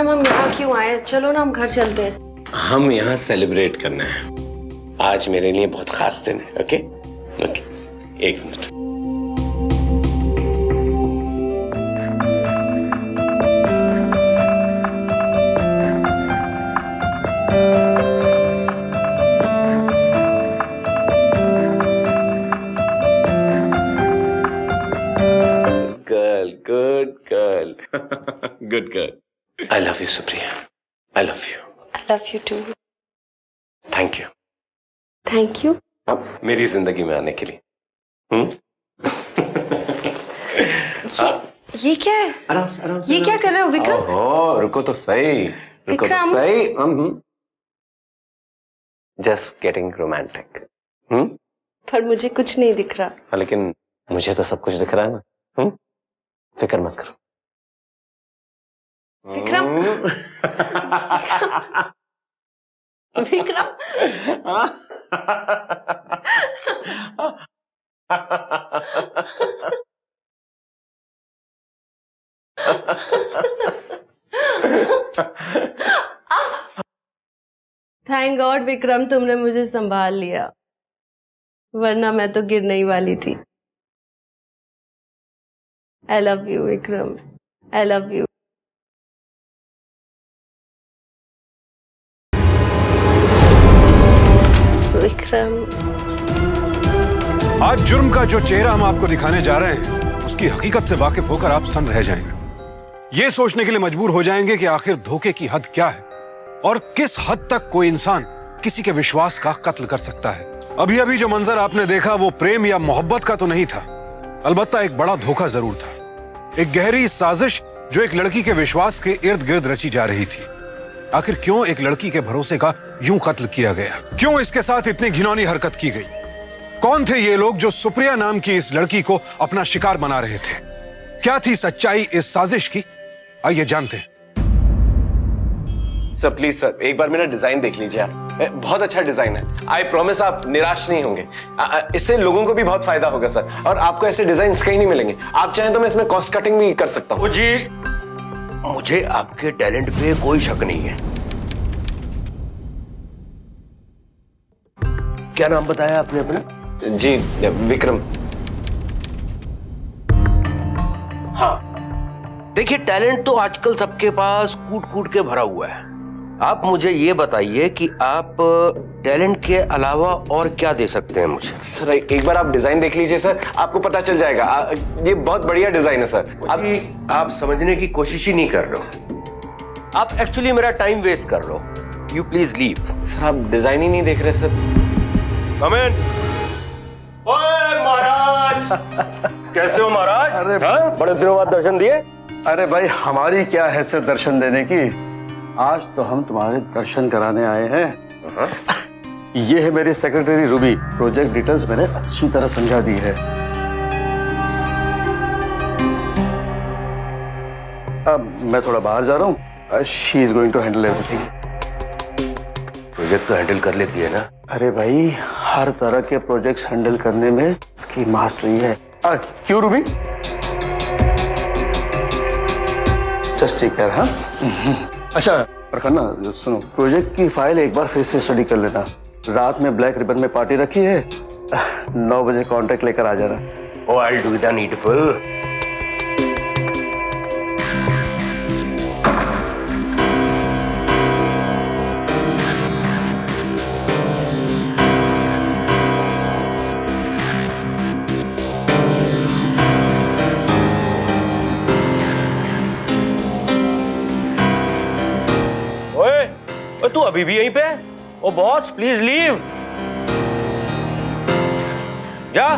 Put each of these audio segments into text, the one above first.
विक्रम हम यहाँ क्यों आए? चलो ना हम घर चलते हैं। हम यहाँ सेलिब्रेट करना है। आज मेरे लिए बहुत खास दिन है। ओके ओके, एक minute. Good girl. Good girl. I love you, Supriya. I love you. I love you too. Thank you. Thank you. अब मेरी जिंदगी में आने के लिए। ये क्या है? आराम से, आराम से। ये क्या कर रहे हो विक्रम? ओहो, रुको तो सही। रुको तो विक्रम। सही। Just getting romantic. पर मुझे कुछ नहीं दिख रहा। हाँ, लेकिन मुझे तो सब कुछ दिख रहा है ना। फिक्र मत करो। विक्रम। विक्रम। थैंक गॉड विक्रम, तुमने मुझे संभाल लिया, वरना मैं तो गिरने ही वाली थी। I love you, Vikram. I love you. Vikram. आज जुर्म का जो चेहरा हम आपको दिखाने जा रहे हैं, उसकी हकीकत से वाकिफ होकर आप सन्न रह जाएंगे। ये सोचने के लिए मजबूर हो जाएंगे कि आखिर धोखे की हद क्या है और किस हद तक कोई इंसान किसी के विश्वास का कत्ल कर सकता है। अभी अभी जो मंजर आपने देखा वो प्रेम या मोहब्बत का तो नहीं था, अलबत्ता एक बड़ा धोखा जरूर था। एक गहरी साजिश जो एक लड़की के विश्वास के इर्द गिर्द रची जा रही थी। आखिर क्यों एक लड़की के भरोसे का यूं कत्ल किया गया? क्यों इसके साथ इतनी घिनौनी हरकत की गई? कौन थे ये लोग जो सुप्रिया नाम की इस लड़की को अपना शिकार बना रहे थे? क्या थी सच्चाई इस साजिश की? आइए जानते हैं। सर प्लीज सर, एक बार मेरा डिजाइन देख लीजिए आप। बहुत अच्छा डिजाइन है। आई प्रॉमिस आप निराश नहीं होंगे। इससे लोगों को भी बहुत फायदा होगा सर, और आपको ऐसे डिजाइन कहीं नहीं मिलेंगे। आप चाहें तो मैं इसमें कॉस्ट कटिंग भी कर सकता हूँ। जी, मुझे आपके टैलेंट पे कोई शक नहीं है। क्या नाम बताया आपने अपना? जी विक्रम। हाँ, देखिए टैलेंट तो आजकल सबके पास कूट कूट के भरा हुआ है। आप मुझे ये बताइए कि आप टैलेंट के अलावा और क्या दे सकते हैं मुझे? सर एक बार आप डिजाइन देख लीजिए सर, आपको पता चल जाएगा। ये बहुत बढ़िया डिजाइन है सर। आप समझने की कोशिश ही नहीं कर रहे हो। आप एक्चुअली मेरा टाइम वेस्ट कर रहे हो। You please leave. सर आप डिजाइन ही नहीं देख रहे सर। कम इन। ओए महाराज, कैसे हो महाराज? अरे बड़े दिनों बाद दर्शन दिए। अरे भाई, हमारी क्या हैसियत दर्शन देने की? आज तो हम तुम्हारे दर्शन कराने आए हैं। ये है मेरी सेक्रेटरी रूबी। प्रोजेक्ट डिटेल्स मैंने अच्छी तरह समझा दी है। अब मैं थोड़ा बाहर जा रहा हूँ। She is going to handle everything. Project तो हैंडल कर लेती है ना? अरे भाई, हर तरह के प्रोजेक्ट्स हैंडल करने में इसकी मास्टरी है। क्यों रूबी? Just take care. हाँ अच्छा प्रखन्ना, सुनो, प्रोजेक्ट की फाइल एक बार फिर से स्टडी कर लेना। रात में ब्लैक रिबन में पार्टी रखी है, 9 बजे कॉन्ट्रैक्ट लेकर आ जाना। Oh I will do the needful. तू अभी भी यहीं पे है? Oh boss please leave. जा।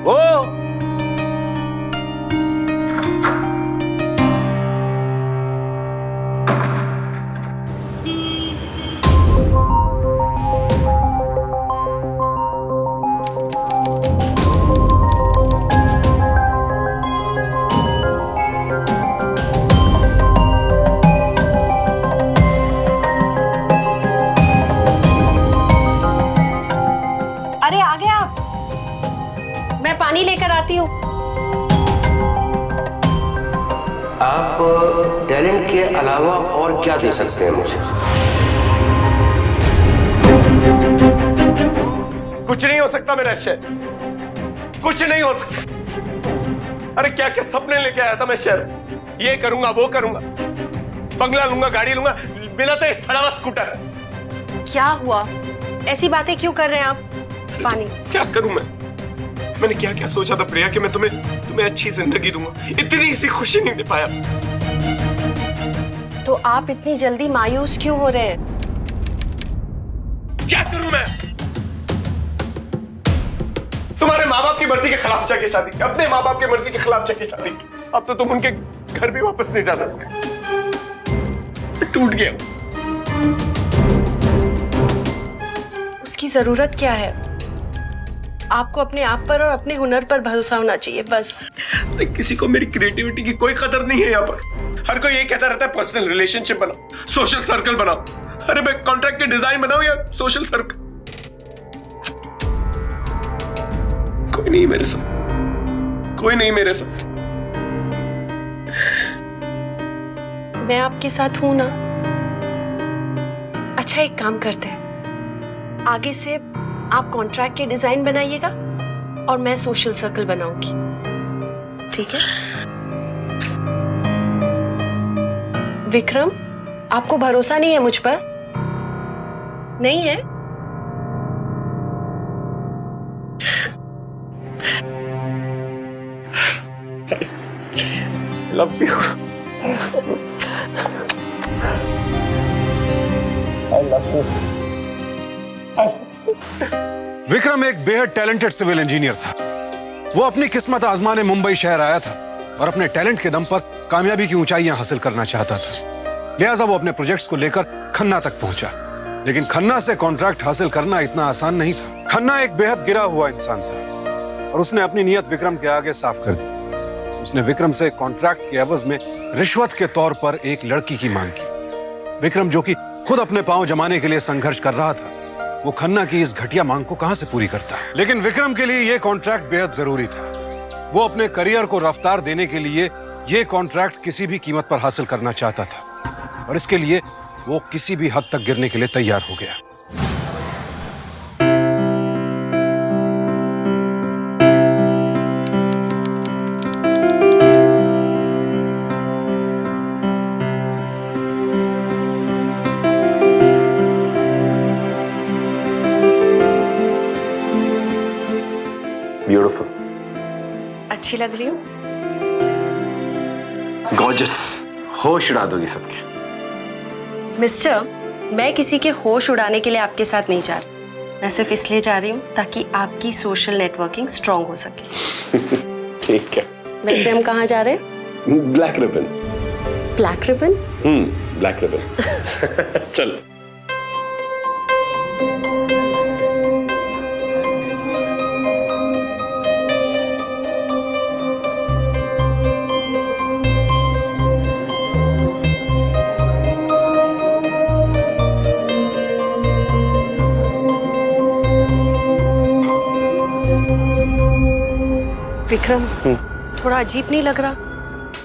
ओ टैलेंट के अलावा और क्या दे सकते हैं मुझे? कुछ नहीं हो सकता मेरा शहर, कुछ नहीं हो सकता। अरे क्या क्या सपने लेके आया था मैं शहर, ये करूंगा वो करूंगा, बंगला लूंगा, गाड़ी लूंगा, बिना तो सड़ा हुआ स्कूटर। क्या हुआ? ऐसी बातें क्यों कर रहे हैं आप? पानी। क्या करूं मैंने क्या क्या सोचा था प्रिया कि मैं तुम्हें अच्छी जिंदगी दूंगा, इतनी सी खुशी नहीं दे पाया। तो आप इतनी जल्दी मायूस क्यों हो रहे हैं? क्या करूं मैं? तुम्हारे माँ बाप की मर्जी के खिलाफ जाके शादी की, अपने माँ बाप की मर्जी के खिलाफ जाके शादी की। अब तो तुम उनके घर भी वापस नहीं जा सकते। टूट गया। उसकी जरूरत क्या है? आपको अपने आप पर और अपने हुनर पर भरोसा होना चाहिए, बस। अरे किसी को मेरी क्रिएटिविटी की कोई कदर नहीं है यहाँ पर। हर कोई ये कहता रहता है पर्सनल रिलेशनशिप बनाओ, सोशल सर्कल बनाओ। अरे मैं कॉन्ट्रैक्ट के डिजाइन बनाऊं या सोशल सर्कल? कोई नहीं मेरे साथ, कोई नहीं मेरे साथ। मैं आपके साथ हूं ना। अच्छा, एक काम करते हैं, आगे से आप कॉन्ट्रैक्ट के डिजाइन बनाइएगा और मैं सोशल सर्कल बनाऊंगी, ठीक है? विक्रम, आपको भरोसा नहीं है मुझ पर? नहीं है? Love you. I love you. Vikram एक बेहद टैलेंटेड सिविल इंजीनियर था। वो अपनी किस्मत आजमाने मुंबई शहर आया था और अपने टैलेंट के दम पर कामयाबी की ऊंचाइयां हासिल करना चाहता था। लिहाजा वो अपने प्रोजेक्ट्स को लेकर खन्ना तक पहुंचा। लेकिन खन्ना से कॉन्ट्रैक्ट हासिल करना इतना आसान नहीं था। खन्ना एक बेहद गिरा हुआ इंसान था और उसने अपनी नीयत विक्रम के आगे साफ कर दी। उसने विक्रम से कॉन्ट्रैक्ट के एवज में रिश्वत के तौर पर एक लड़की की मांग की। विक्रम, जो कि खुद अपने पांव जमाने के लिए संघर्ष कर रहा था, वो खन्ना की इस घटिया मांग को कहां से पूरी करता? लेकिन विक्रम के लिए यह कॉन्ट्रैक्ट बेहद जरूरी था। वो अपने करियर को रफ्तार देने के लिए यह कॉन्ट्रैक्ट किसी भी कीमत पर हासिल करना चाहता था और इसके लिए वो किसी भी हद तक गिरने के लिए तैयार हो गया। ब्यूटीफुल। अच्छी लग रही हूँ? गॉर्जियस। होश उड़ा दोगी सबके। मिस्टर, मैं किसी के होश उड़ाने के लिए आपके साथ नहीं जा रही। मैं सिर्फ इसलिए जा रही हूँ ताकि आपकी सोशल नेटवर्किंग स्ट्रांग हो सके। ठीक है। वैसे हम कहाँ जा रहे हैं? Black ribbon. Black ribbon? Black ribbon. चल। विक्रम, थोड़ा अजीब नहीं लग रहा?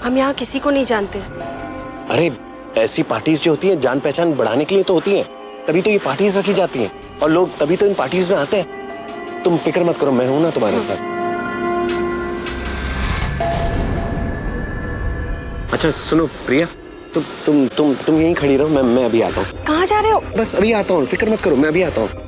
हम यहाँ किसी को नहीं जानते। अरे ऐसी पार्टीज जो होती हैं जान पहचान बढ़ाने के लिए तो होती हैं, तभी तो ये पार्टीज रखी जाती हैं और लोग तभी तो इन पार्टीज में आते हैं। तुम फिक्र मत करो, मैं हूं ना तुम्हारे साथ। अच्छा सुनो प्रिया, तुम यहीं खड़ी रहो, मैं अभी आता हूँ। कहाँ जा रहे हो? बस अभी आता हूँ, फिक्र मत करो, मैं अभी आता हूँ।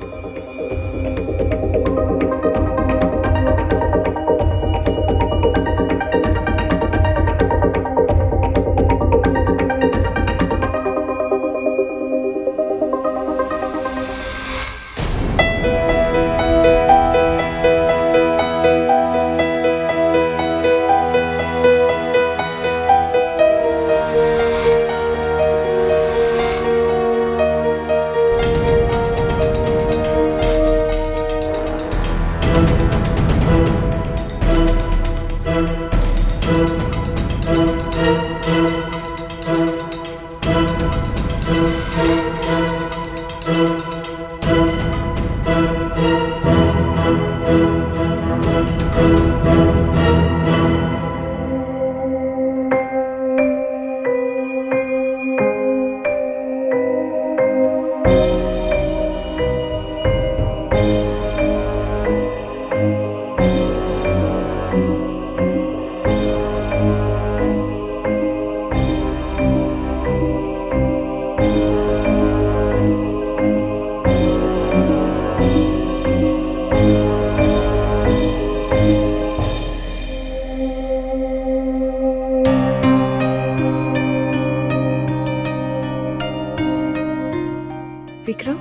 विक्रम,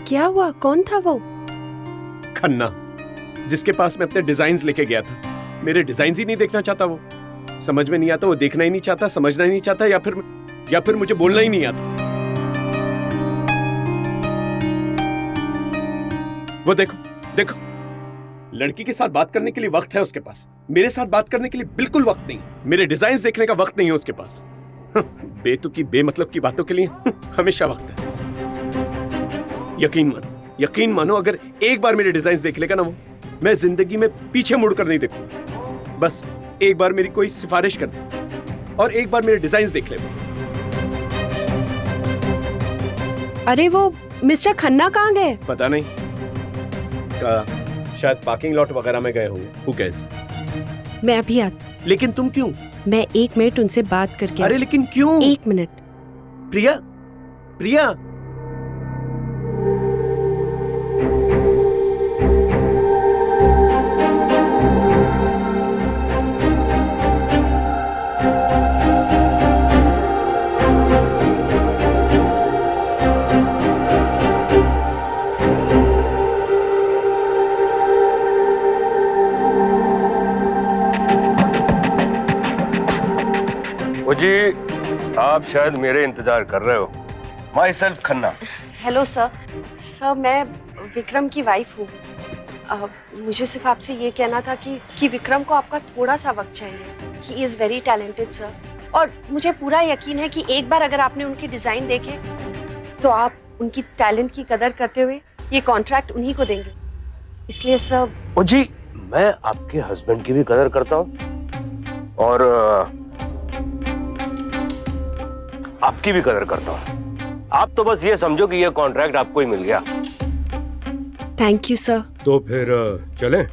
क्या हुआ? कौन था वो? खन्ना, जिसके पास मैं अपने डिजाइन्स लेके गया था। मेरे डिजाइन्स ही नहीं देखना चाहता वो। समझ में नहीं आता, वो देखना ही नहीं चाहता, समझना ही नहीं चाहता, या फिर मुझे बोलना ही नहीं आता। वो देखो देखो, लड़की के साथ बात करने के लिए वक्त है उसके पास, मेरे साथ बात करने के लिए बिल्कुल वक्त नहीं। मेरे डिजाइन्स देखने का वक्त नहीं है उसके पास। बेतुकी बेमतलब की बातों के लिए हमेशा वक्त है। यकीन मानो अगर एक बार मेरे डिजाइन्स देख लेगा ना वो, मैं जिंदगी में पीछे मुड़कर नहीं देखूंगा। बस एक बार मेरी कोई सिफारिश कर दे और एक बार मेरे डिजाइन्स देख ले। अरे वो मिस्टर खन्ना कहाँ गए? पता नहीं, शायद पार्किंग लॉट वगैरह में गए होंगे। Who cares? मैं अभी आती। लेकिन तुम क्यों? मैं 1 मिनट उनसे बात करके अरे लेकिन क्यों? 1 मिनट। प्रिया, प्रिया, ओ जी, आप शायद मेरे इंतजार कर रहे हो। My self Khanna. Hello sir. Sir मैं विक्रम की वाइफ हूँ। मुझे सिर्फ आपसे ये कहना था कि विक्रम को आपका थोड़ा सा वक्त चाहिए। He is very talented sir, और मुझे पूरा यकीन है कि एक बार अगर आपने उनके डिज़ाइन देखे तो आप उनकी टैलेंट की कदर करते हुए ये कॉन्ट्रैक्ट उन्हीं को देंगे। इसलिए सर। ओ जी, मैं आपके हस्बैंड की भी कदर करता हूँ और आपकी भी कदर करता हूँ। आप तो बस ये समझो कि ये कॉन्ट्रैक्ट आपको ही मिल गया। Thank you sir. तो फिर चलें?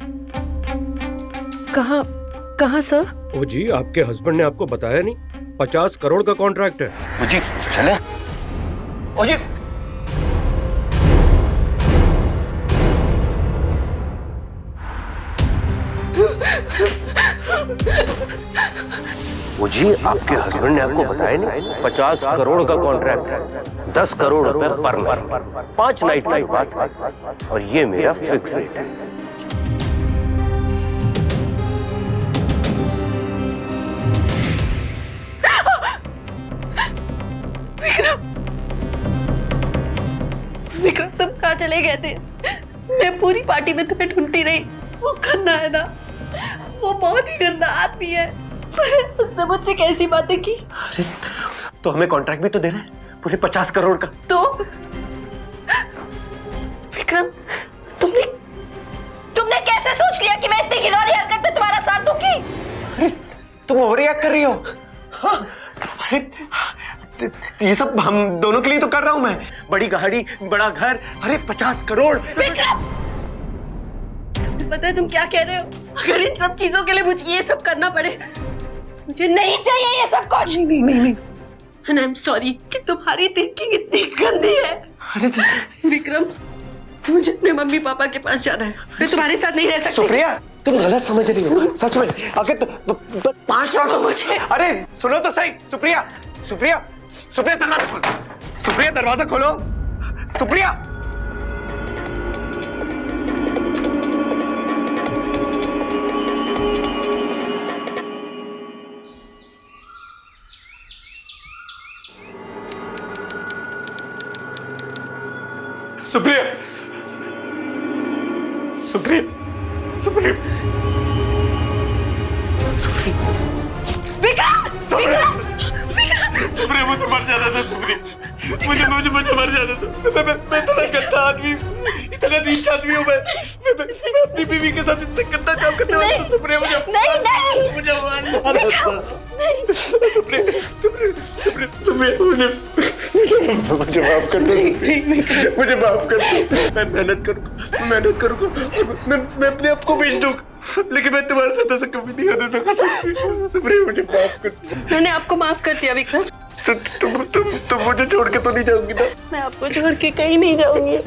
कहाँ सर? ओ जी, आपके हस्बैंड ने आपको बताया नहीं? 50 करोड़ का कॉन्ट्रैक्ट है। ओ जी, चलें? ओ जी, वो जी, आपके हस्बैंड ने आपको बताया नहीं? 50 करोड़ का कॉन्ट्रैक्ट है, 10 करोड़ रुपए पर नाइट, 5 नाइट की बात है, और ये मेरा फिक्स रेट है। विक्रम तुम कहाँ चले गए थे? मैं पूरी पार्टी में तुम्हें ढूंढती रही। वो खन्ना है ना, वो बहुत ही गंदा आदमी है। उसने मुझसे कैसी बातें की। अरे तो हमें कॉन्ट्रैक्ट भी तो दे रहा है, पूरे 50 करोड़ का। तो विक्रम, तुमने कैसे सोच लिया कि मैं इतनी घिनौनी हरकत में तुम्हारा साथ दूंगी? अरे तुम ओवररिएक्ट कर रही हो। हाँ, अरे ये सब हम दोनों के लिए तो कर रहा हूं मैं। बड़ी गाड़ी, बड़ा घर, अरे 50 करोड़। विक्रम, तुम्हें पता है तुम क्या कह रहे हो? अगर इन सब चीजों के लिए मुझे ये सब करना पड़े, मुझे नहीं चाहिए ये सब कुछ। नहीं। And I'm sorry कि तुम्हारी थिंकिंग इतनी गंदी है। अरे विक्रम, मुझे अपने मम्मी पापा के पास जाना है। मैं तुम्हारे साथ नहीं रह सकती। सुप्रिया, तुम गलत समझ रही हो। सच में अगर 5 करोड़ मुझे। अरे सुनो तो सही। सुप्रिया, दरवाजा खोलो। सुप्रिया, दरवाजा खोलो। सुप्रिया, सुप्रिया, सुप्रिया, मुझे मर जाना था। सुप्रिया, मुझे मर जाना था। मैं इतना गंदा आदमी, इतना नीच आदमी हूँ। मैं अपनी बीवी के साथ इतना गंदा काम करने वाला था। सुप्रिया, मुझे माफ कर दो। मुझे माफ कर दो। मैं मेहनत करूँगा। मैं अपने आप को बेच दूंगा, लेकिन मैं तुम्हारे साथ ऐसा कभी नहीं होने दूंगा। सुप्रिया, मुझे माफ कर दो। मैंने आपको माफ कर दिया विक्रम। तुम मुझे छोड़ के तो नहीं जाओगी ना? मैं आपको छोड़ के कहीं नहीं जाऊंगी।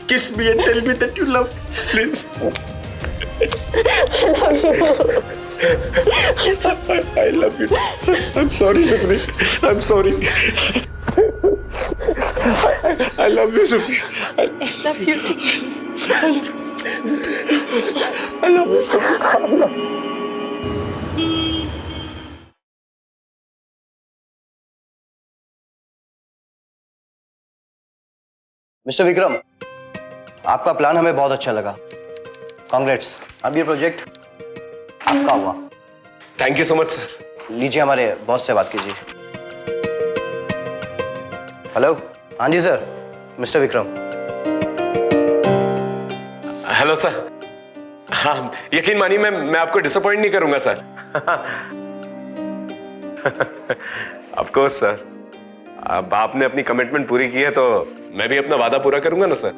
Kiss me and tell me that you love me, please. I love you. I'm sorry, Supriya. I'm sorry. I love you, Supriya. Love you. I love you, Supriya. Mister Vikram, आपका प्लान हमें बहुत अच्छा लगा। कांग्रेट्स, अब ये project आपका हुआ। Thank you so much sir. लीजिए हमारे बॉस से बात कीजिए। हेलो, हाँ जी sir, mister Vikram. Hello sir. हाँ, यकीन मानिए मैं आपको डिसअपॉइंट नहीं करूंगा सर। Of course sir. अब आपने अपनी कमिटमेंट पूरी की है तो मैं भी अपना वादा पूरा करूंगा ना सर।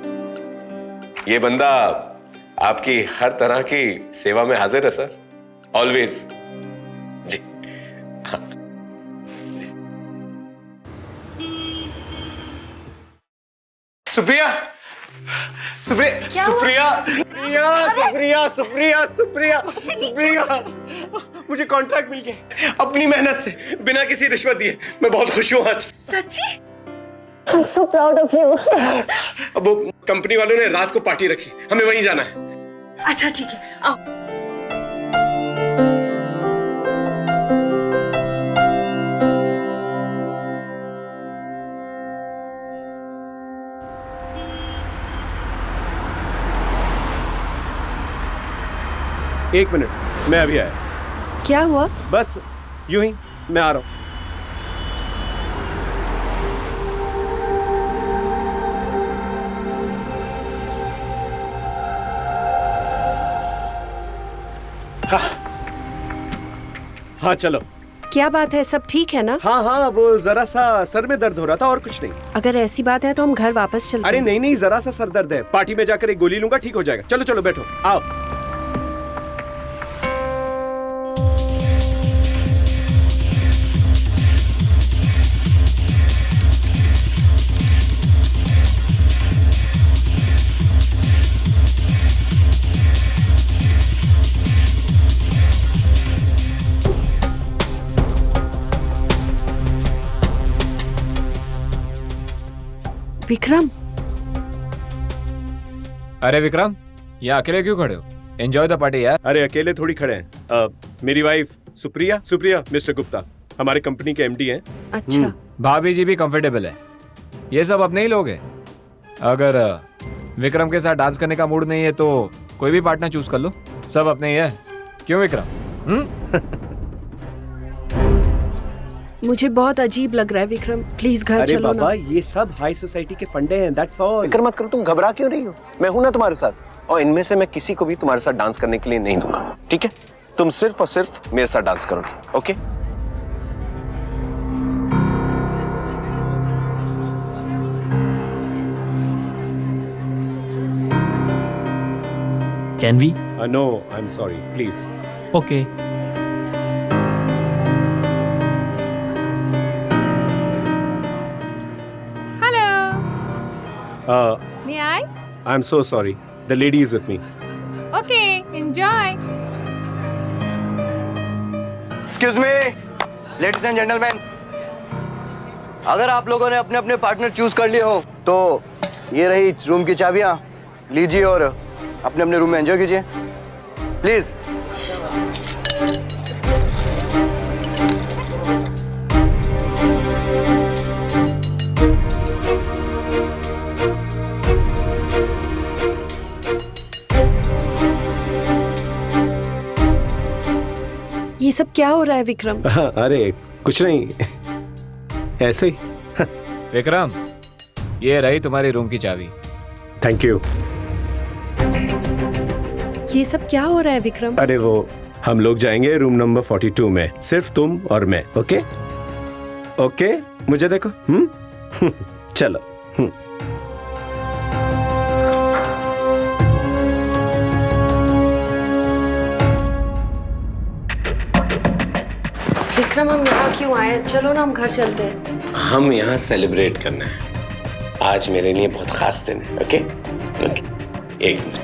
ये बंदा आपकी हर तरह की सेवा में हाजिर है सर, ऑलवेज। जी हाँ। सुप्रिया, सुप्रिया, सुप्रिया, सुप्रिया, सुप्रिया, सुप्रिया, सुप्रिया, मुझे कॉन्ट्रैक्ट मिल गया अपनी मेहनत से, बिना किसी रिश्वत दिए। मैं बहुत खुश हूँ आज। सच्ची? I'm so proud of you. अब वो कंपनी वालों ने रात को पार्टी रखी, हमें वहीं जाना है। अच्छा ठीक है, आओ। एक मिनट, मैं अभी आया। क्या हुआ? बस यूं ही, मैं आ रहा हूं। हाँ चलो। क्या बात है, सब ठीक है ना? हाँ, वो जरा सा सर में दर्द हो रहा था और कुछ नहीं। अगर ऐसी बात है तो हम घर वापस चलते अरे हैं। नहीं, जरा सा सर दर्द है। पार्टी में जाकर एक गोली लूंगा, ठीक हो जाएगा। चलो बैठो, आओ। विक्रम, अरे विक्रम, यहाँ अकेले क्यों खड़े हो? एंजॉय द पार्टी यार। अरे अकेले थोड़ी खड़े हैं। मेरी वाइफ सुप्रिया, मिस्टर गुप्ता हमारे कंपनी के एमडी हैं। अच्छा। भाभी जी भी कंफर्टेबल है। ये सब अपने ही लोग हैं। अगर विक्रम के साथ डांस करने का मूड नहीं है तो कोई भी पार्टनर चूज कर लो, सब अपने ही है। क्यों विक्रम? मुझे बहुत अजीब लग रहा है विक्रम, प्लीज घर अरे चलो बाबा, ना। ये सब हाई सोसाइटी के फंडे हैं, दैट्स ऑल। फिक्र मत करो, तुम घबरा क्यों रही हो? मैं हूं ना तुम्हारे साथ, और इनमें से मैं किसी को भी तुम्हारे साथ डांस करने के लिए नहीं दूंगा, ठीक है? तुम सिर्फ और सिर्फ मेरे साथ डांस करोगे, okay? Can we? No, I am sorry, please. Okay. May I? I am so sorry, the lady is with me. Okay, enjoy. Excuse me, ladies and gentleman, अगर आप लोगों ने अपने अपने पार्टनर चूज कर लिए हो तो ये रही रूम की चाबियां, लीजिए और अपने अपने रूम में एंजॉय कीजिए, प्लीज। ये सब क्या हो रहा है विक्रम? अरे कुछ नहीं, ऐसे ही। विक्रम, ये रही तुम्हारी रूम की चाबी। Thank you. ये सब क्या हो रहा है विक्रम? अरे वो हम लोग जाएंगे रूम नंबर 42 में, सिर्फ तुम और मैं, ओके? ओके, मुझे देखो। चलो। विक्रम, हम यहाँ क्यों आए? चलो ना, हम घर चलते हैं। हम यहाँ सेलिब्रेट करना है। आज मेरे लिए बहुत खास दिन है, ओके? ओके, एक मिनट।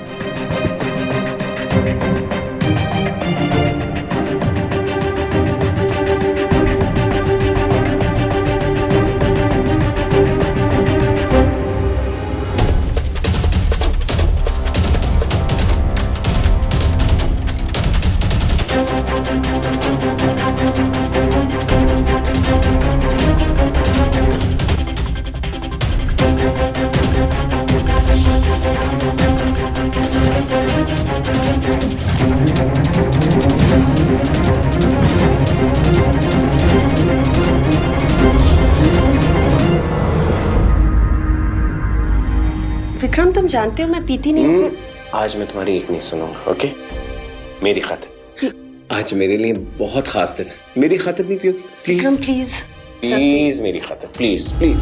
विक्रम तुम जानते हो मैं पीती नहीं हूँ। आज मैं तुम्हारी एक नहीं सुनूंगा, ओके? मेरी खातिर। आज मेरे लिए बहुत खास दिन है। मेरी खातिर नहीं पियोगी? Vikram please please. प्लीज मेरी खातिर, please please.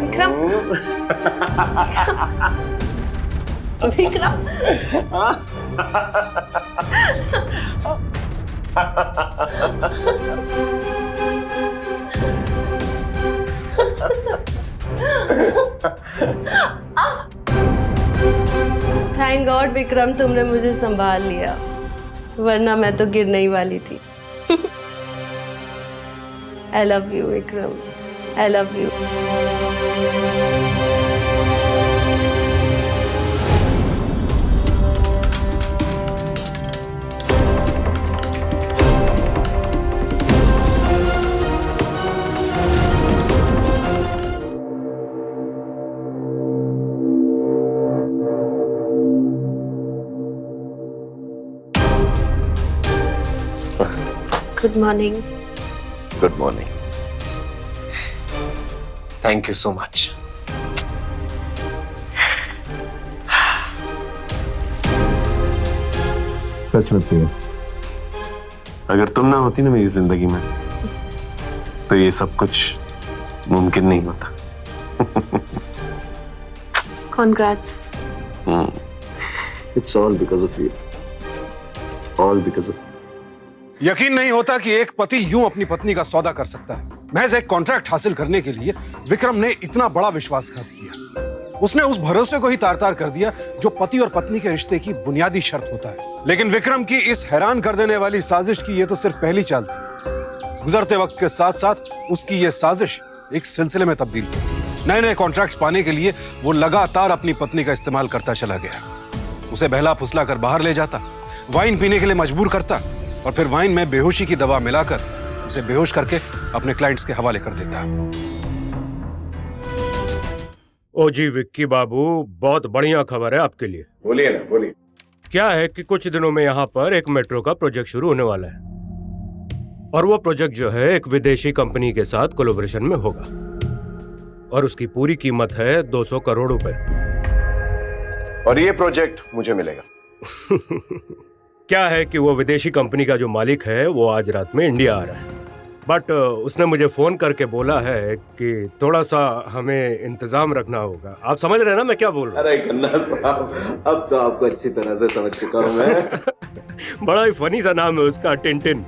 Vikram Vikram thank God Vikram तुमने मुझे संभाल लिया, वरना मैं तो गिरने ही वाली थी। I love you Vikram, I love you. Good morning. Good morning. Thank you so much. सच होती है, अगर तुम ना होती ना मेरी जिंदगी में तो ये सब कुछ मुमकिन नहीं होता। Congrats. It's all because of you. All because of you. यकीन नहीं होता कि एक पति यूं अपनी पत्नी का सौदा कर सकता है। महज एक कॉन्ट्रैक्ट हासिल करने के लिए विक्रम ने इतना बड़ा विश्वासघात किया। उसने उस भरोसे को ही तार-तार कर दिया जो पति और पत्नी के रिश्ते की बुनियादी शर्त होता है। लेकिन विक्रम की इस हैरान कर देने वाली साजिश की ये तो सिर्फ पहली चाल थी। गुजरते वक्त के साथ साथ उसकी ये साजिश एक सिलसिले में तब्दील हुई। नए नए कॉन्ट्रैक्ट्स पाने के लिए वो लगातार अपनी पत्नी का इस्तेमाल करता चला गया। उसे बहला फुसला कर बाहर ले जाता, वाइन पीने के लिए मजबूर करता और फिर वाइन में बेहोशी की दवा मिलाकर उसे बेहोश करके अपने क्लाइंट्स के हवाले कर देता। ओ जी विक्की बाबू, बहुत बढ़िया खबर है आपके लिए। बोलिए ना, बोलिए। क्या है कि कुछ दिनों में यहाँ पर एक मेट्रो का प्रोजेक्ट शुरू होने वाला है और वो प्रोजेक्ट जो है एक विदेशी कंपनी के साथ कोलैबोरेशन में होगा और उसकी पूरी कीमत है 200 करोड़ रुपए। और ये प्रोजेक्ट मुझे मिलेगा। क्या है कि वो विदेशी कंपनी का जो मालिक है वो आज रात में इंडिया आ रहा है, बट उसने मुझे फोन करके बोला है कि थोड़ा सा हमें इंतजाम रखना होगा। आप समझ रहे हैं ना मैं क्या बोल रहा हूँ? अरे खन्ना साहब, अब तो आपको अच्छी तरह से समझ चुका हूँ मैं। बड़ा ही फनी सा नाम है उसका, टिंटिन।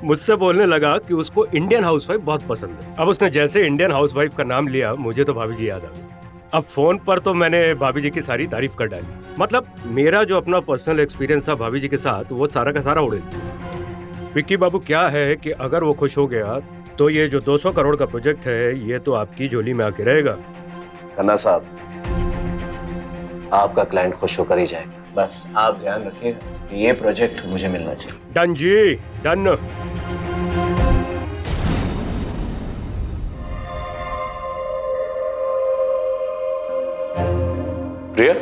मुझसे बोलने लगा कि उसको इंडियन हाउसवाइफ बहुत पसंद है। अब उसने जैसे इंडियन हाउसवाइफ का नाम लिया मुझे तो भाभी जी याद आ गई। अब फोन पर तो मैंने भाभी जी की सारी तारीफ कर डाली। मतलब मेरा जो अपना पर्सनल एक्सपीरियंस था भाभी जी के साथ वो सारा का सारा उड़े दिया। विक्की बाबू क्या है कि अगर वो खुश हो गया तो ये जो 200 करोड़ का प्रोजेक्ट है ये तो आपकी झोली में आके रहेगा। खन्ना साहब, आपका क्लाइंट खुश होकर ही जाएगा। बस आप ध्यान रखिए कि ये प्रोजेक्ट मुझे मिलना चाहिए। डन जी, डन। प्रिया,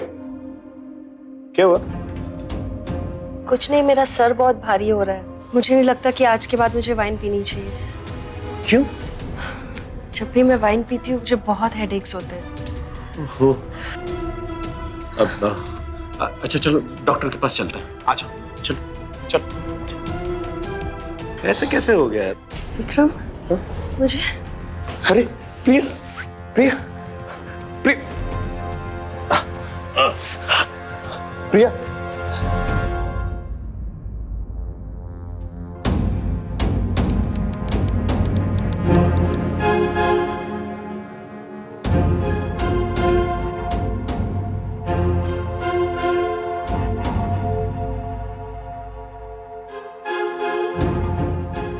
क्या हुआ? कुछ नहीं, मेरा सर बहुत भारी हो रहा है। मुझे नहीं लगता कि आज के बाद मुझे वाइन पीनी चाहिए। क्यों? जब भी मैं वाइन पीती हूँ मुझे बहुत हेडेक्स होते हैं। ओहो। अब अच्छा चलो डॉक्टर के पास चलते हैं। आ जाओ, चलो चलो। ऐसे कैसे हो गया? विक्रम, मुझे अरे प्रिया, प्रिया, प्रिया, प्रिया।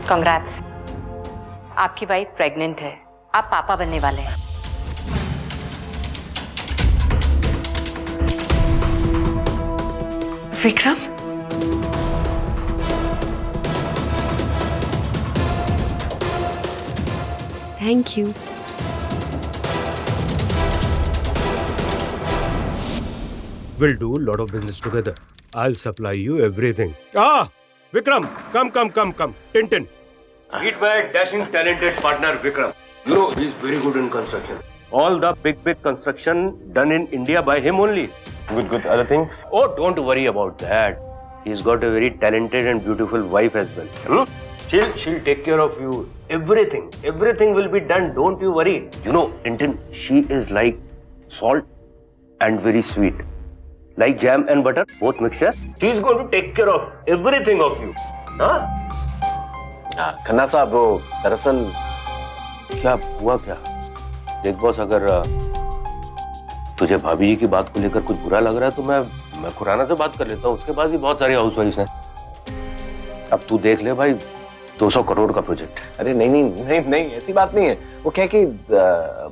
कांग्रेट्स, आपकी वाइफ प्रेग्नेंट है, आप पापा बनने वाले हैं। Vikram, thank you. We'll do a lot of business together. I'll supply you everything. Vikram, come. Tintin. Meet my dashing, talented partner Vikram. You know, he's very good in construction. All the big construction done in India by him only. Good. Other things? Oh, don't worry about that. He's got a very talented and beautiful wife as well. She'll take care of you. Everything will be done. Don't you worry. You know, Tintin, she is like salt and very sweet. Like jam and butter, both mixture. She's going to take care of everything of you. हाँ? खन्ना साहब, वो दरअसल क्या हुआ क्या? देख boss, अगर तुझे भाभी जी की बात को लेकर कुछ बुरा लग रहा है तो मैं खुराना से बात कर लेता हूँ। उसके बाद भी बहुत सारी हाउस वाइफ्स हैं। अब तू देख ले भाई, 200 करोड़ का प्रोजेक्ट। अरे नहीं, ऐसी बात नहीं है। वो क्या कि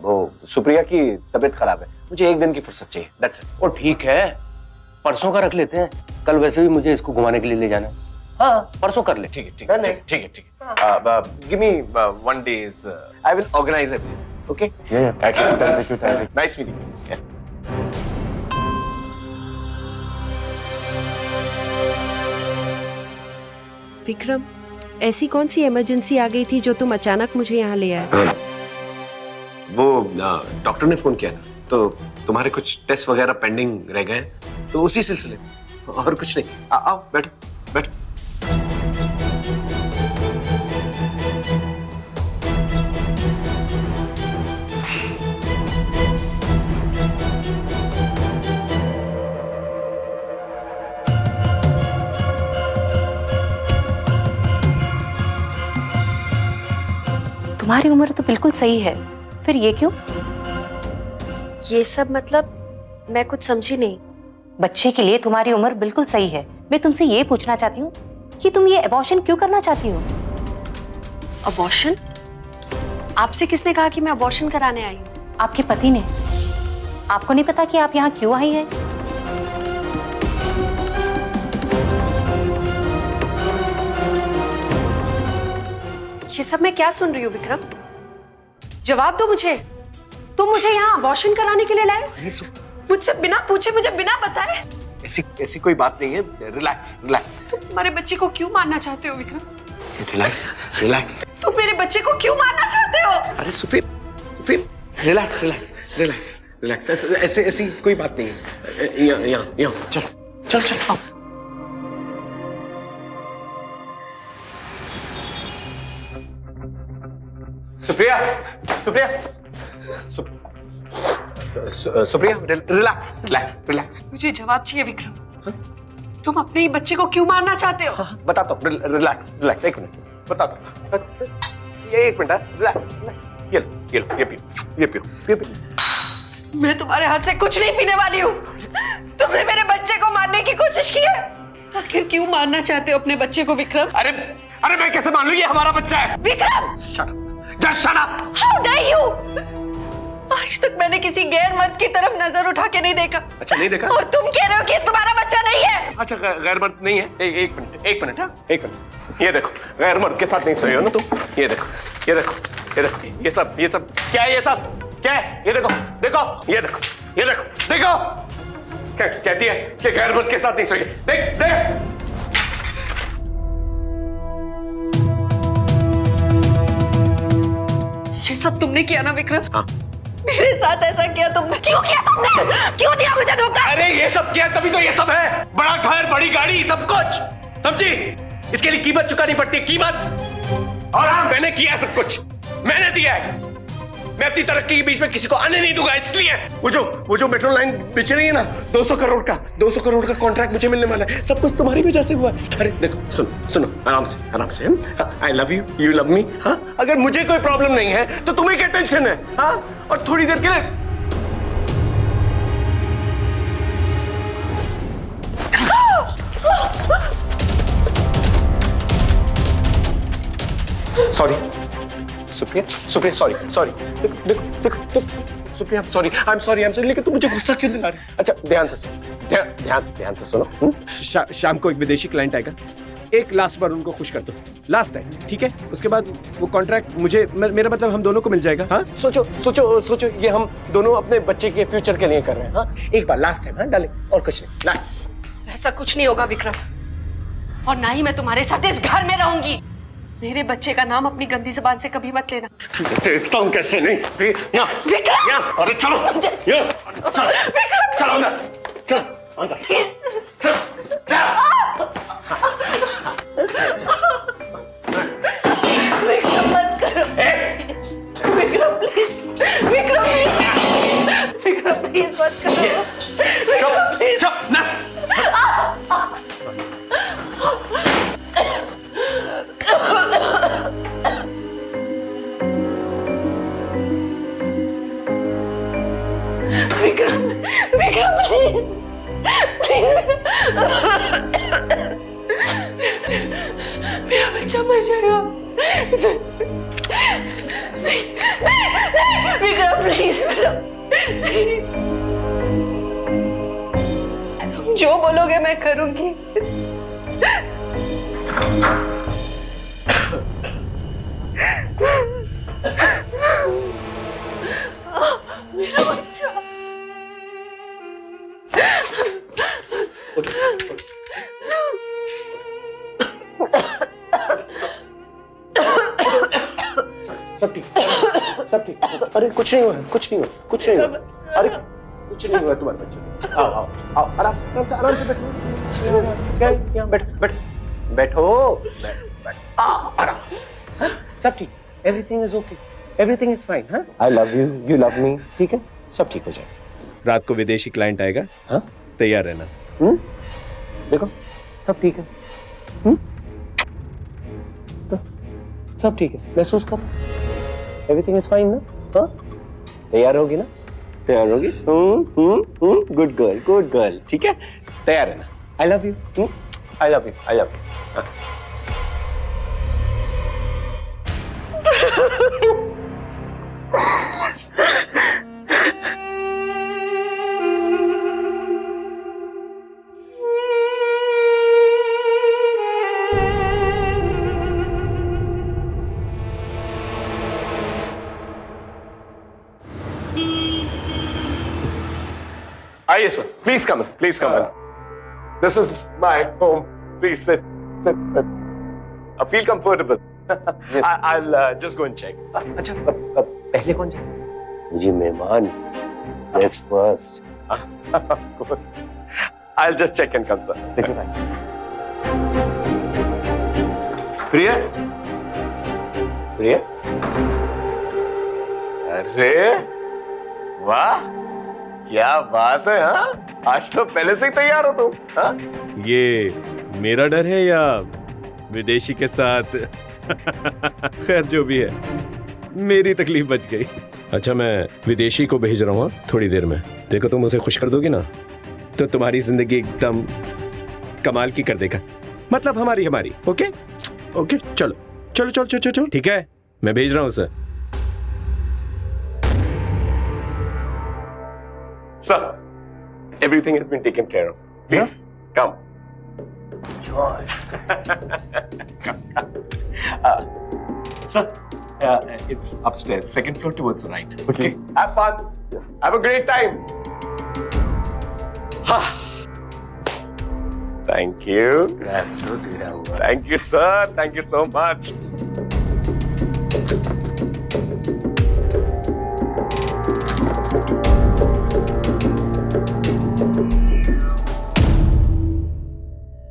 वो सुप्रिया की तबीयत खराब है, मुझे एक दिन की फुर्सत चाहिए। That's it. और ठीक है, परसों का रख लेते हैं। कल वैसे भी मुझे इसको घुमाने के लिए ले जाना है। हाँ, परसों कर ले। ठीक है। Give me 1 days. I will organize everything. Okay? Yeah. Thank you. Nice meeting you. Yeah. Vikram, ऐसी कौन सी इमरजेंसी आ गई थी जो तुम अचानक मुझे यहाँ ले आए? वो डॉक्टर ने फोन किया था, तो तुम्हारे कुछ टेस्ट वगैरह पेंडिंग रह गए, तो उसी सिलसिले में, और कुछ नहीं। आओ बैठो। तुम्हारी उम्र तो बिल्कुल सही है, फिर ये क्यों? ये सब मतलब मैं कुछ समझी नहीं। बच्चे के लिए तुम्हारी उम्र बिल्कुल सही है। मैं तुमसे ये पूछना चाहती हूँ कि तुम ये अबॉर्शन क्यों करना चाहती हो? अबॉर्शन? आपसे किसने कहा कि मैं अबॉर्शन कराने आई हूँ? आपके पति ने। आपको नहीं पता कि आप यहाँ क्यों आई हैं? ये सब मैं क्या सुन रही हूँ विक्रम? जवाब दो मुझे। तुम मुझे यहाँ अबॉर्शन कराने के लिए लाए हो? मुझसे बिना पूछे, मुझे बिना बताए? ऐसी कोई बात नहीं है। रिलैक्स। तुम हमारे बच्चे को क्यों मारना चाहते हो विक्रम? रिलैक्स। तुम मेरे बच्चे को क्यों मारना चाहते हो? अरे सुप्रीम, रिलैक्स। ऐसी कोई बात नहीं है। यहाँ चल आओ। सुप्रिया, रिलैक्स। मुझे जवाब चाहिए विक्रम। तुम अपने ही बच्चे को क्यों मारना चाहते हो? बताता हूँ। रिलैक्स। एक मिनट बताता हूँ। ये 1 मिनट। रिलैक्स। ये पियो। मैं तुम्हारे हाथ से कुछ नहीं पीने वाली हूँ। तुमने मेरे बच्चे को मारने की कोशिश की है। आखिर क्यों मारना चाहते हो अपने बच्चे को विक्रम? अरे मैं कैसे मान लूं ये हमारा बच्चा है? Vikram! Shut up! How dare you! आज तक मैंने किसी गैर मर्द की तरफ नजर उठा के नहीं देखा। अच्छा, नहीं देखा? और तुम कह रहे हो कि तुम्हारा बच्चा नहीं है? अच्छा, गैर मर्द नहीं है? एक मिनट। हाँ, एक मिनट। ये देखो, गैर मर्द के साथ नहीं सोई हो ना तुम? ये देखो। ये सब क्या है? ये सब क्या है? ये देखो। कहती है कि गैर मर्द के साथ नहीं सोई। देख। ये सब तुमने किया ना विक्रम? हाँ। मेरे साथ ऐसा किया तुमने? क्यों किया तुमने? क्यों दिया मुझे धोखा? अरे ये सब किया तभी तो ये सब है। बड़ा घर, बड़ी गाड़ी, सब कुछ, समझी? इसके लिए कीमत चुकानी पड़ती है, कीमत। और हाँ, मैंने किया सब कुछ, मैंने दिया है। मैं अपनी तरक्की के बीच में किसी को आने नहीं दूंगा, इसलिए वो जो मेट्रो लाइन बेच रही है ना, 200 करोड़ का कॉन्ट्रैक्ट मुझे मिलने वाला है। सब कुछ तुम्हारी वजह से हुआ है। अरे देखो, सुनो आराम से। आई लव यू, यू लव मी। हाँ, अगर मुझे कोई प्रॉब्लम नहीं है तो तुम्हें क्या टेंशन है? हाँ, और थोड़ी देर के लिए सॉरी सुप्रिया, सॉरी। देखो सुप्रिया, I'm sorry, लेकिन तुम मुझे गुस्सा क्यों दिला रही? अच्छा, ध्यान से सुनो। शाम को एक विदेशी क्लाइंट आएगा, एक लास्ट बार उनको खुश कर दो, लास्ट टाइम, ठीक है? उसके बाद वो कॉन्ट्रैक्ट मुझे, मेरा मतलब हम दोनों को मिल जाएगा। हाँ, सोचो सोचो सोचो, ये हम दोनों अपने बच्चे के फ्यूचर के लिए कर रहे हैं। हाँ, एक बार लास्ट टाइम, हाँ डाले, और कुछ नहीं। लास्ट। ऐसा कुछ नहीं होगा विक्रम, और ना ही मैं तुम्हारे साथ इस घर में रहूंगी। मेरे बच्चे का नाम अपनी गंदी जुबान से कभी मत लेना। देखता हूँ कैसे नहीं। विक्रम! अरे चलो, चलो अंदर, चलो अंदर, चलो। विक्रम मत करो। Vikram please, Vikram please, Vikram please मत करो। विक्रम प्लीज। चुप ना। विक्रम, विक्रम प्लीज, मेरा बच्चा मर जाएगा। विक्रम प्लीज, जो बोलोगे मैं करूंगी। मेरा बच्चा। सब ठीक, सब ठीक। अरे कुछ नहीं हुआ, कुछ नहीं हुआ, कुछ नहीं हुआ। अरे कुछ नहीं हुआ तुम्हारे बच्चे को। आओ आओ आओ, आराम से आराम से बैठो। यहाँ बैठो, बैठो, आराम से। सब ठीक, everything is okay, everything is fine. हाँ, I love you, you love me, ठीक है? सब ठीक हो जाएगा। रात को विदेशी क्लाइंट आएगा, हाँ, तैयार रहना। देखो सब ठीक है। तो, सब ठीक है, महसूस करो, एवरीथिंग इज फाइन ना? हाँ, तैयार होगी ना? तैयार होगी? गुड गर्ल, गुड गर्ल, ठीक है? तैयार है ना? I love you, I love you, I love you. आइए sir, please come in, please come in. This is my home, please sit, sit. Feel comfortable. I'll just go and check. अच्छा, पहले कौन जाए? जी मेहमान, yes first. Of course. I'll just check and come, sir. Thank you. प्रिया, प्रिया, अरे वाह, क्या बात है। हाँ, आज तो पहले से ही तैयार हो तुम। हाँ, ये मेरा डर है या विदेशी के साथ? खैर जो भी है, मेरी तकलीफ बच गई। अच्छा, मैं विदेशी को भेज रहा हूँ थोड़ी देर में। देखो तुम उसे खुश कर दोगी ना, तो तुम्हारी जिंदगी एकदम कमाल की कर देगा। मतलब हमारी। ओके ओके, चलो चलो चलो चलो चलो, ठीक है, मैं भेज रहा हूँ उसे। sir, everything has been taken care of. Please, come. Joy. Sir, it's upstairs, second floor towards the right. Okay. Have fun. Have a great time. Thank you. Thank you, sir. Thank you so much.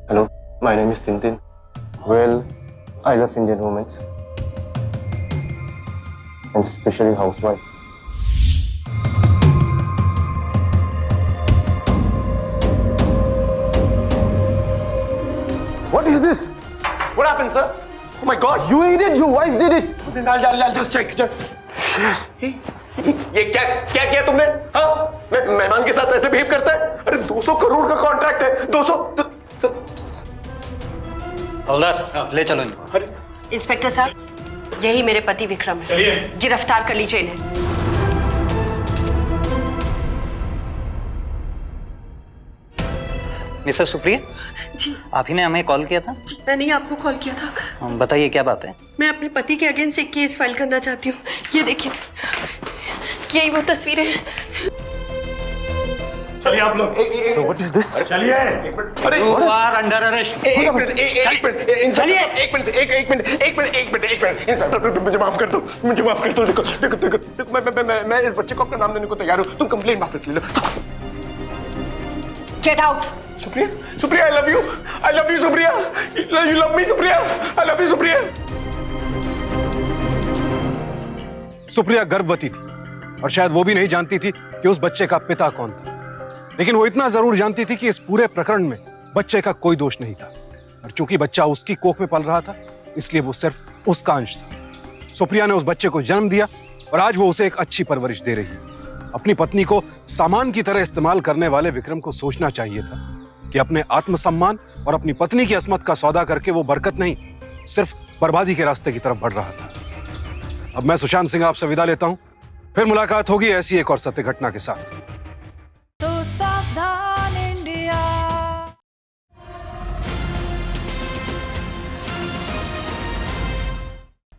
Hello, my name is Tintin. Well, I love Indian women, and especially housewife. What is this? What happened, sir? Oh my God! You idiot! Your wife did it. I'll just check. ये क्या किया तुमने? हाँ, मेहमान के साथ ऐसे behave करता है? अरे 200 करोड़ का कॉन्ट्रैक्ट है। 200। हवलदार, ले चलो। अरे इंस्पेक्टर साहब, यही मेरे पति विक्रम है। चलिए, गिरफ्तार कर लीजिए इन्हें। मिसेस सुप्रिया, जी आप ही ने हमें कॉल किया था? मैंने ही आपको कॉल किया था। बताइए क्या बात है? मैं अपने पति के अगेंस्ट एक केस फाइल करना चाहती हूँ। ये देखिए, यही वो तस्वीरें हैं। चलिए आप लोग। What is this? चलिए। अरे You are under arrest. एक मिनट इंस्पेक्टर, मुझे माफ कर दो, मुझे माफ कर दो। देखो देखो देखो देखो, मैं इस बच्चे को अपना नाम देने को तैयार हूँ। तुम कंप्लेंट वापस ले लो। Get out. Supriya, Supriya, I love you Supriya, you love me Supriya, I love you Supriya. Supriya गर्भवती थी और शायद वो भी नहीं जानती थी कि उस बच्चे का पिता कौन था, लेकिन वो इतना जरूर जानती थी कि इस पूरे प्रकरण में बच्चे का कोई दोष नहीं था, और चूंकि बच्चा उसकी कोख में पल रहा था इसलिए वो सिर्फ उसका अंश था। सुप्रिया ने उस बच्चे को जन्म दिया और आज वो उसे एक अच्छी परवरिश दे रही है। अपनी पत्नी को सामान की तरह इस्तेमाल करने वाले विक्रम को सोचना चाहिए था कि अपने आत्मसम्मान और अपनी पत्नी की असमत का सौदा करके वो बरकत नहीं, सिर्फ बर्बादी के रास्ते की तरफ बढ़ रहा था। अब मैं सुशांत सिंह आपसे विदा लेता हूं, फिर मुलाकात होगी ऐसी एक और सत्य घटना के साथ।